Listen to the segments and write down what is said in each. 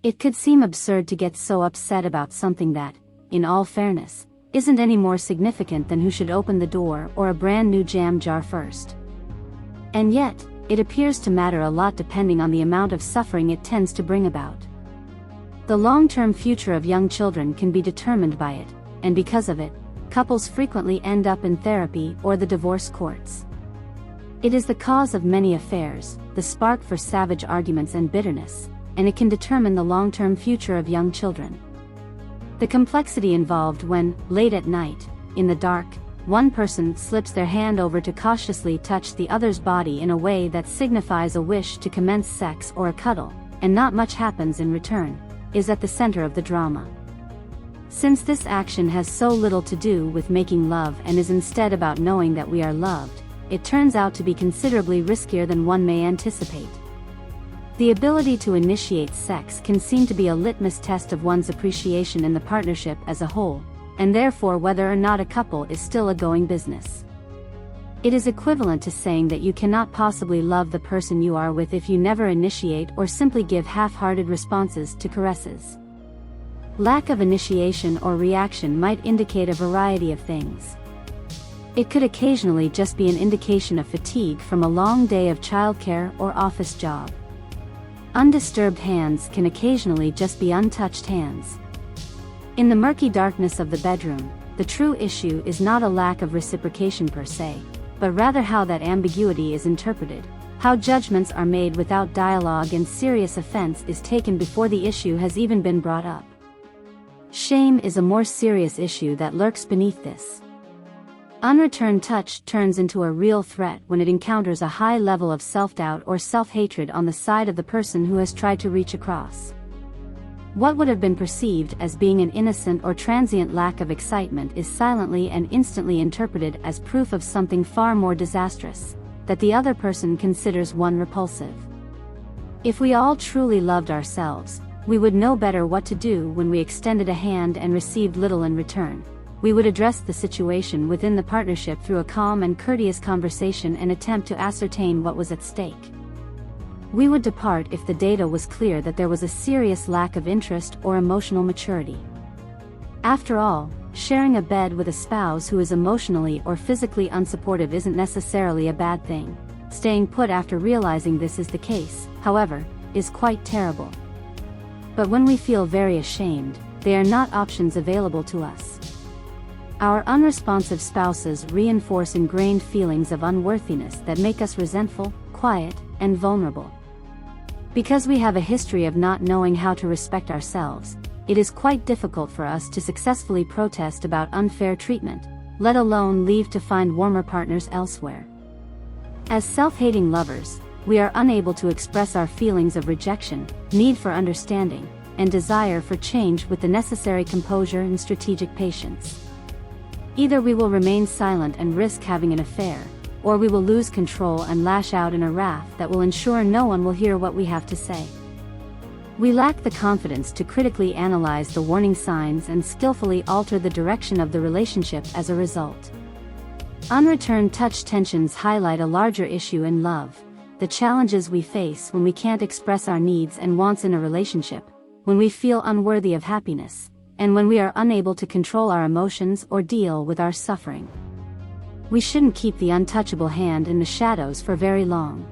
It could seem absurd to get so upset about something that, in all fairness, isn't any more significant than who should open the door or a brand new jam jar first. And yet, it appears to matter a lot depending on the amount of suffering it tends to bring about. The long-term future of young children can be determined by it, and because of it, couples frequently end up in therapy or the divorce courts. It is the cause of many affairs, the spark for savage arguments and bitterness, and it can determine the long-term future of young children. The complexity involved when, late at night, in the dark, one person slips their hand over to cautiously touch the other's body in a way that signifies a wish to commence sex or a cuddle, and not much happens in return, is at the center of the drama. Since this action has so little to do with making love and is instead about knowing that we are loved, it turns out to be considerably riskier than one may anticipate. The ability to initiate sex can seem to be a litmus test of one's appreciation in the partnership as a whole, and therefore whether or not a couple is still a going business. It is equivalent to saying that you cannot possibly love the person you are with if you never initiate or simply give half-hearted responses to caresses. Lack of initiation or reaction might indicate a variety of things. It could occasionally just be an indication of fatigue from a long day of childcare or office job. Undisturbed hands can occasionally just be untouched hands. In the murky darkness of the bedroom, the true issue is not a lack of reciprocation per se, but rather how that ambiguity is interpreted, how judgments are made without dialogue and serious offense is taken before the issue has even been brought up. Shame is a more serious issue that lurks beneath this. Unreturned touch turns into a real threat when it encounters a high level of self-doubt or self-hatred on the side of the person who has tried to reach across. What would have been perceived as being an innocent or transient lack of excitement is silently and instantly interpreted as proof of something far more disastrous, that the other person considers one repulsive. If we all truly loved ourselves, we would know better what to do when we extended a hand and received little in return. We would address the situation within the partnership through a calm and courteous conversation and attempt to ascertain what was at stake. We would depart if the data was clear that there was a serious lack of interest or emotional maturity. After all, sharing a bed with a spouse who is emotionally or physically unsupportive isn't necessarily a bad thing. Staying put after realizing this is the case, however, is quite terrible. But when we feel very ashamed, they are not options available to us. Our unresponsive spouses reinforce ingrained feelings of unworthiness that make us resentful, quiet, and vulnerable. Because we have a history of not knowing how to respect ourselves, it is quite difficult for us to successfully protest about unfair treatment, let alone leave to find warmer partners elsewhere. As self-hating lovers, we are unable to express our feelings of rejection, need for understanding, and desire for change with the necessary composure and strategic patience. Either we will remain silent and risk having an affair, or we will lose control and lash out in a wrath that will ensure no one will hear what we have to say. We lack the confidence to critically analyze the warning signs and skillfully alter the direction of the relationship as a result. Unreturned touch tensions highlight a larger issue in love, the challenges we face when we can't express our needs and wants in a relationship, when we feel unworthy of happiness, and when we are unable to control our emotions or deal with our suffering. We shouldn't keep the untouchable hand in the shadows for very long.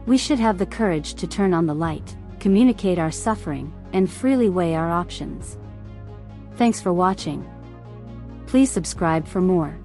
We should have the courage to turn on the light, communicate our suffering, and freely weigh our options. Thanks for watching. Please subscribe for more.